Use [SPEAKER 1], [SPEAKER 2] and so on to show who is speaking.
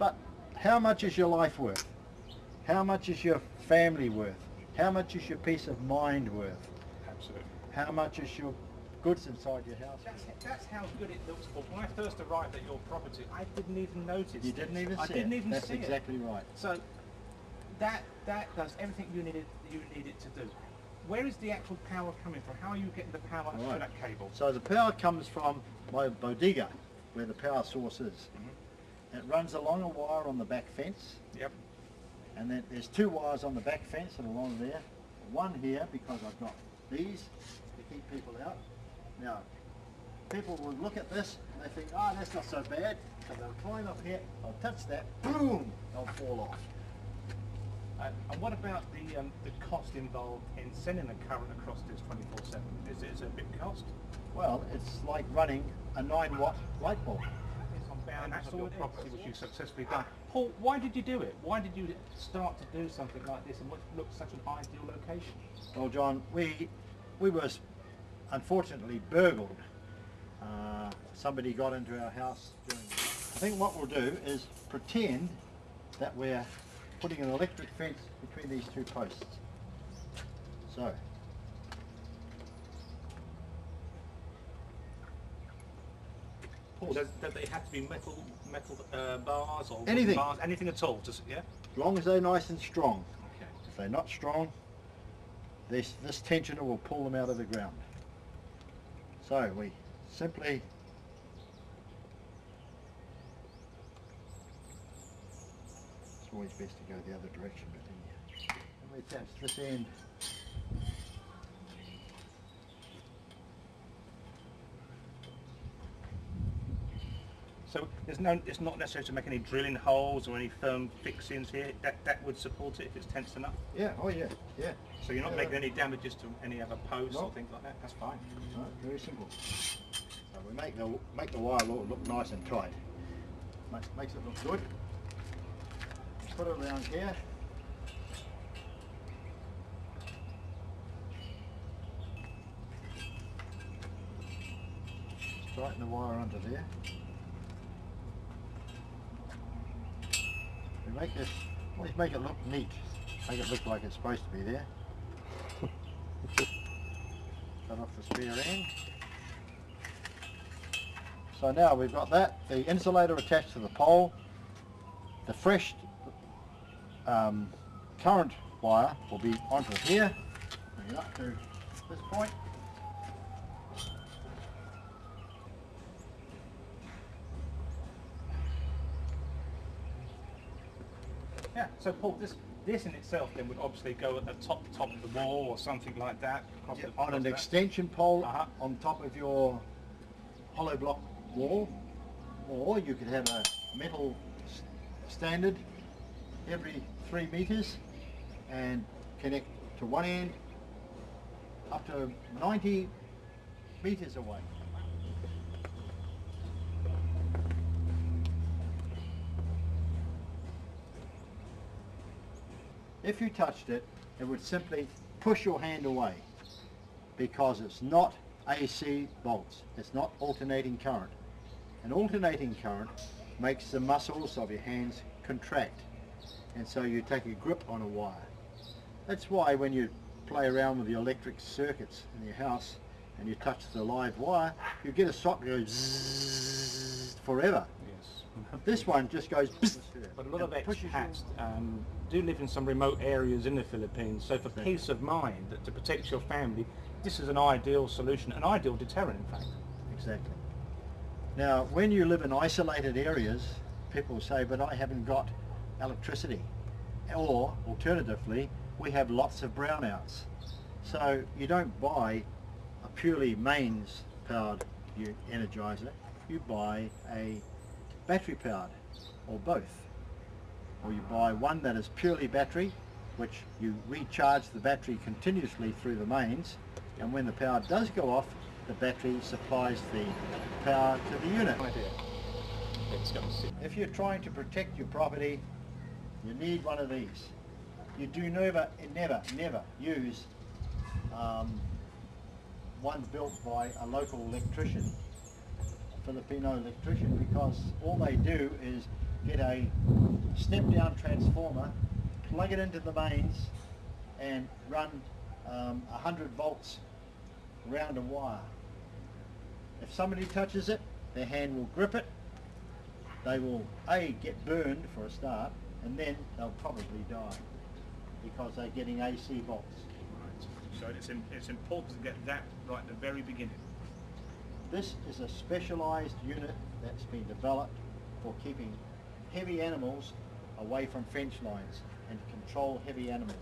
[SPEAKER 1] But how much is your life worth? How much is your family worth? How much is your peace of mind worth?
[SPEAKER 2] Absolutely.
[SPEAKER 1] How much is your goods inside your house?
[SPEAKER 2] That's how good it looks. But when I first arrived at your property, I didn't even notice.
[SPEAKER 1] You didn't even see it?
[SPEAKER 2] I didn't even see it.
[SPEAKER 1] That's exactly right.
[SPEAKER 2] So that does everything you need it to do. Where is the actual power coming from? How are you getting the power through that cable?
[SPEAKER 1] So the power comes from my bodega, where the power source is. It runs along a wire on the back fence.
[SPEAKER 2] Yep.
[SPEAKER 1] And then there's 2 wires on the back fence and along there. One here because I've got these to keep people out. Now, people will look at this and they think, oh, that's not so bad. So they'll climb up here, I'll touch that, boom, they'll fall off.
[SPEAKER 2] And what about the cost involved in sending the current across this 24/7? Is it a big cost?
[SPEAKER 1] Well, it's like running a 9-watt light bulb.
[SPEAKER 2] It's on boundaries of your property, which you've successfully done. Paul, why did you do it? Why did you start to do something like this in what looks such an ideal location?
[SPEAKER 1] Well, John, we were unfortunately burgled. Somebody got into our house during the night. I think what we'll do is pretend that we're putting an electric fence between these 2 posts. So,
[SPEAKER 2] Paul, does it have to be metal bars or
[SPEAKER 1] anything.
[SPEAKER 2] Bars, anything at all? Just, yeah.
[SPEAKER 1] As long as they're nice and strong.
[SPEAKER 2] Okay.
[SPEAKER 1] If they're not strong, this tensioner will pull them out of the ground. So we simply it's always best to go the other direction, but then and we attach this end.
[SPEAKER 2] So it's not necessary to make any drilling holes or any firm fixings here. That would support it if it's tense enough.
[SPEAKER 1] Yeah, oh yeah, yeah.
[SPEAKER 2] So you're not making any damages to any other posts or things like that. That's fine.
[SPEAKER 1] No, very simple. So we make the wire look nice and tight. Makes it look good. Put it around here. Tighten the wire under there. We make this, always make it look neat. Make it look like it's supposed to be there. Cut off the spare end. So now we've got that, the insulator attached to the pole. The fresh current wire will be onto here, bring it up to this point.
[SPEAKER 2] Yeah. So Paul, this in itself then would obviously go at the top of the wall or something like that.
[SPEAKER 1] On an extension pole on top of your hollow block wall, or you could have a metal standard every 3 meters and connect to one end up to 90 meters away. If you touched it, it would simply push your hand away because it's not AC volts, it's not alternating current. An alternating current makes the muscles of your hands contract, and so you take a grip on a wire. That's why when you play around with the electric circuits in your house and you touch the live wire, you get a socket that goes zzz forever.
[SPEAKER 2] Yes.
[SPEAKER 1] This one just goes bzzz.
[SPEAKER 2] But a lot of expats do live in some remote areas in the Philippines, so for peace of mind, to protect your family, this is an ideal solution, an ideal deterrent in fact.
[SPEAKER 1] Exactly. Now when you live in isolated areas, people say, but I haven't got electricity. Or alternatively, we have lots of brownouts. So you don't buy a purely mains powered energizer, you buy a battery powered, or both. Or you buy one that is purely battery, which you recharge the battery continuously through the mains, and when the power does go off, the battery supplies the power to the unit. If you're trying to protect your property, you need one of these. You do never use one built by a local electrician, a Filipino electrician, because all they do is get a step-down transformer, plug it into the mains, and run 100 volts around a wire. If somebody touches it, their hand will grip it. They will get burned for a start, and then they'll probably die because they're getting AC volts.
[SPEAKER 2] Right. So it's important to get that right at the very beginning.
[SPEAKER 1] This is a specialised unit that's been developed for keeping heavy animals away from fence lines and to control heavy animals.